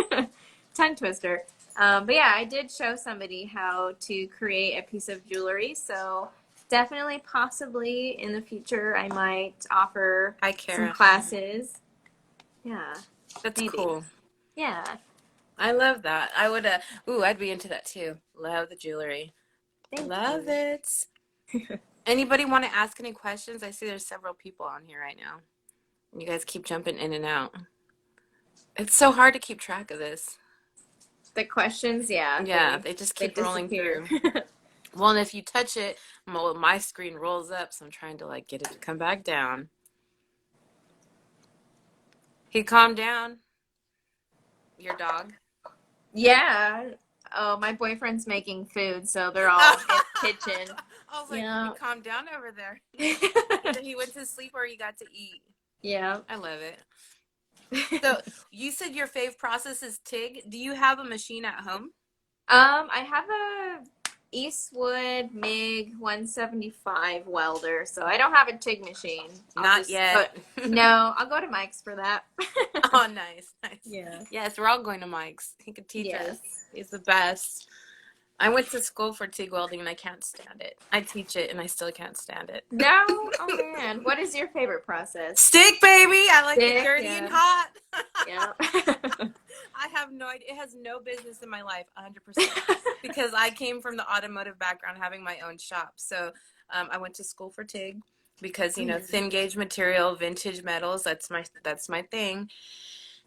tongue twister. But yeah, I did show somebody how to create a piece of jewelry. So definitely, possibly in the future, I might offer some classes. Yeah. That's cool. Yeah. I love that. I would, I'd be into that too. Love the jewelry. Love it. Anybody want to ask any questions? I see there's several people on here right now. You guys keep jumping in and out. It's so hard to keep track of this. The questions, yeah. Yeah, they just keep rolling through. Well, and if you touch it, my screen rolls up, so I'm trying to get it to come back down. He calmed down. Your dog? Yeah. Oh, my boyfriend's making food, so they're all in the kitchen. I was like, he calmed down over there. Either he went to sleep or he got to eat. Yeah. I love it. So you said your fave process is TIG. Do you have a machine at home? I have a Eastwood MIG 175 welder, so I don't have a TIG machine. Not yet. No, I'll go to Mike's for that. Oh, nice. Yeah. Yes, we're all going to Mike's. He could teach us. He's the best. I went to school for TIG welding and I can't stand it. I teach it and I still can't stand it. No? Oh, man. What is your favorite process? Stick, baby! I like it dirty and hot. Yeah. I have no idea. It has no business in my life, 100%. Because I came from the automotive background, having my own shop. So I went to school for TIG because, thin gauge material, vintage metals, that's my thing.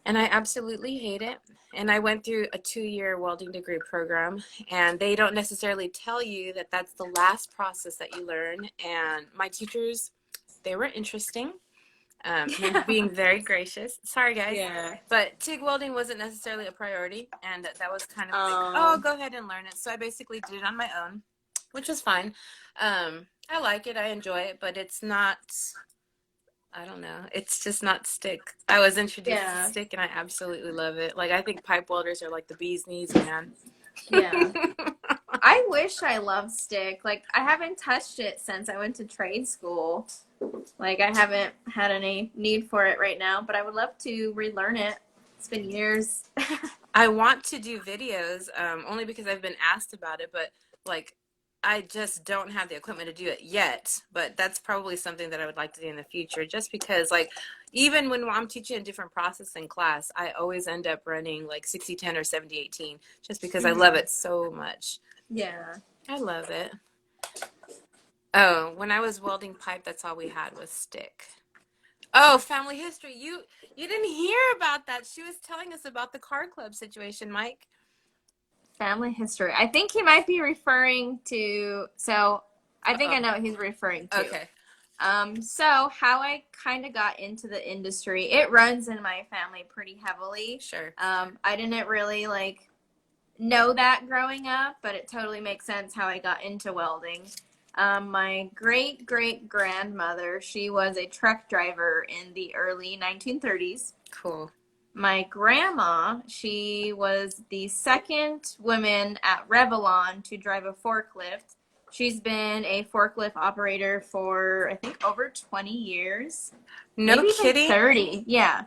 And I absolutely hate it. And I went through a 2-year welding degree program, and they don't necessarily tell you that that's the last process that you learn. And my teachers, they were interesting, being very gracious. Sorry, guys. Yeah. But TIG welding wasn't necessarily a priority, and that was kind of go ahead and learn it. So I basically did it on my own, which was fine. I like it. I enjoy it, but it's not... I don't know. It's just not stick. I was introduced to stick, and I absolutely love it. I think pipe welders are like the bee's knees, man. Yeah. I wish I loved stick. I haven't touched it since I went to trade school. I haven't had any need for it right now, but I would love to relearn it. It's been years. I want to do videos, only because I've been asked about it, but I just don't have the equipment to do it yet, but that's probably something that I would like to do in the future, just because even when I'm teaching a different process in class, I always end up running 60-10 or 70-18, just because I love it so much. Yeah. I love it. Oh, when I was welding pipe, that's all we had was stick. Oh, family history. You didn't hear about that. She was telling us about the car club situation, Mike. Family history. I think he might be referring to, so I think I Uh-oh. know what he's referring to. Okay. So how I kind of got into the industry, it runs in my family pretty heavily. Sure. I didn't really like know that growing up, but it totally makes sense how I got into welding. My great great grandmother, she was a truck driver in the early 1930s. Cool. My grandma, she was the second woman at Revlon to drive a forklift. She's been a forklift operator for, I think, over 20 years. No Maybe even kidding? 30. Yeah.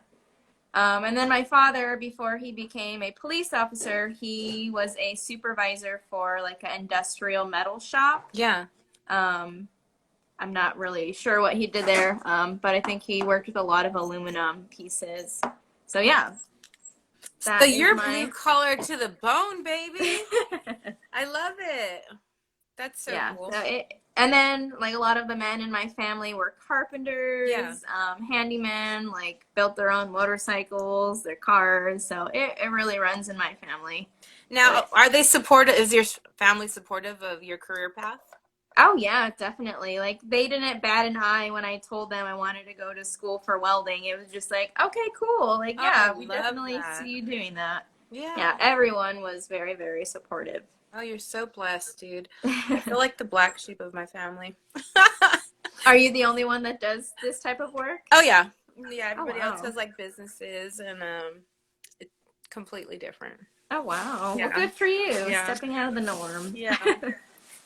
And then my father, before he became a police officer, he was a supervisor for like an industrial metal shop. Yeah. Um, I'm not really sure what he did there, but I think he worked with a lot of aluminum pieces. So yeah, So that is you're blue my collar to the bone, baby. I love it. That's so yeah. cool. And then like a lot of the men in my family were Yeah. carpenters, handymen, like built their own motorcycles, their cars. So it really runs in my family. Now, But are they supportive? Is your family supportive of your career path? oh yeah, definitely. Like they didn't bat an eye when I told them I wanted to go to school for welding. It was just like, okay, cool. Like Oh, I yeah, we love definitely that. see you doing that. Yeah. Yeah, everyone was very, very supportive. Oh, you're so blessed, dude. I feel like the black sheep of my family. Are you the only one that does this type of work? Oh yeah. Yeah, Oh everybody else wow. has like businesses and it's completely different. Oh wow. Well, Yeah. good for you, Yeah. stepping out of the norm. Yeah.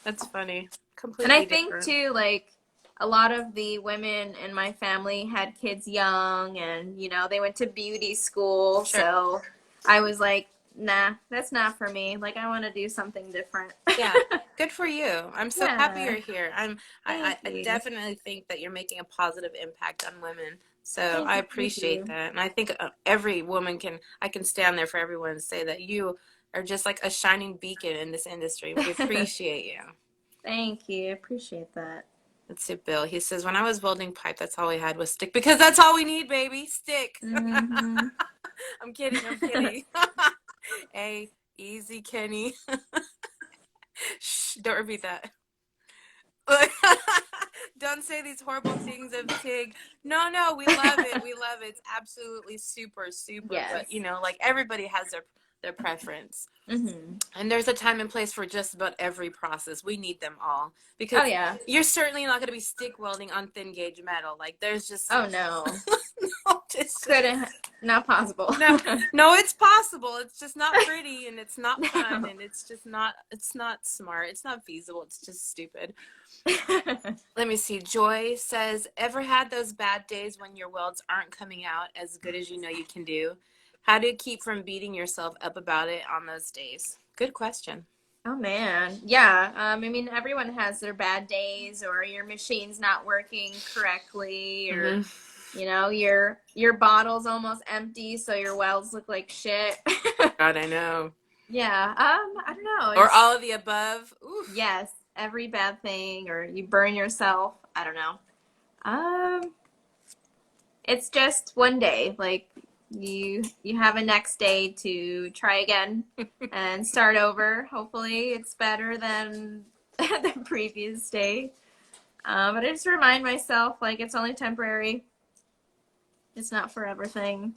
That's funny. And I Completely think different. too, like a lot of the women in my family had kids young, and they went to beauty school. Sure. So I was like, nah, that's not for me. Like I want to do something different. Yeah. Good for you. I'm so happy Yeah. you're here. Thank I you. definitely think that you're making a positive impact on women. So Thank I you. Thank appreciate you. that. And I think every woman I can stand there for everyone and say that you are just like a shining beacon in this industry. We appreciate you. Thank you. Appreciate that. Let's see, Bill. He says, when I was welding pipe, that's all we had was stick. Because that's all we need, baby. Stick. Mm-hmm. I'm kidding. I'm kidding. Hey, easy, Kenny. Shh, don't repeat that. Don't say these horrible things of Tig. No, no, we love it. We love it. It's absolutely super, super. Yes. But like everybody has their preference. Mm-hmm. And there's a time and place for just about every process. We need them all Oh because yeah. you're certainly not going to be stick welding on thin gauge metal. Like there's just Oh no. no, it's Couldn't. Not possible. no, it's possible. It's just not pretty and it's not fun and it's just not. It's not smart. It's not feasible. It's just stupid. Let me see. Joy says, ever had those bad days when your welds aren't coming out as good as you know you can do? How do you keep from beating yourself up about it on those days? Good question. Oh man, yeah. I mean, everyone has their bad days, or your machine's not working correctly, or Mm-hmm. your bottle's almost empty, so your welds look like shit. God, I know. Yeah. I don't know. Or all of the above. Oof. Yes, every bad thing, or you burn yourself. I don't know. Um, it's just one day. Like you have a next day to try again and start over. Hopefully, it's better than the previous day. But I just remind myself like it's only temporary. It's not forever thing.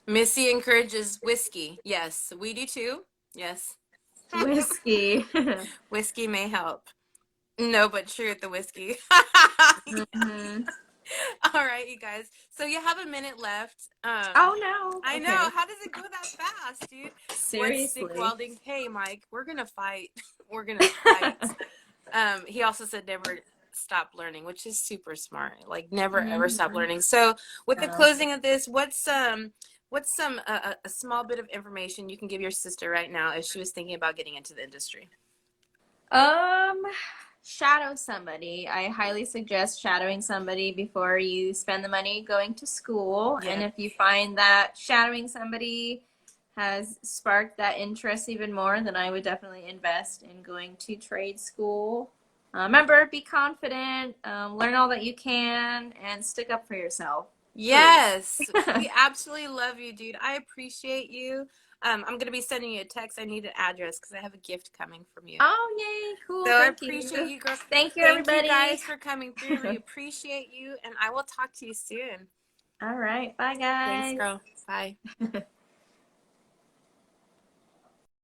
Missy encourages whiskey. Yes, we do too. Yes. Whiskey. Whiskey may help. No, but true at the whiskey. Mm-hmm. All right, you guys. So you have a minute left. Oh no. I Okay. know. How does it go that fast, dude? What's stick Seriously. welding? Hey, Mike, we're gonna fight. We're gonna fight. He also said never stop learning, which is super smart. Like never ever stop Mm-hmm. learning. So with the Oh. closing of this, what's some a small bit of information you can give your sister right now if she was thinking about getting into the industry? Um, shadow somebody. I highly suggest shadowing somebody before you spend the money going to school. Yeah. And if you find that shadowing somebody has sparked that interest even more, then I would definitely invest in going to trade school. Remember, be confident, learn all that you can, and stick up for yourself. Please. Yes, we absolutely love you, dude. I appreciate you. I'm gonna be sending you a text. I need an address because I have a gift coming from you. Oh, yay. So Cool. I Thank appreciate you. you, girl. Thank you, Thank you everybody. guys for coming through. We appreciate you, and I will talk to you soon. All right. Bye, Thanks, guys. girl. Bye.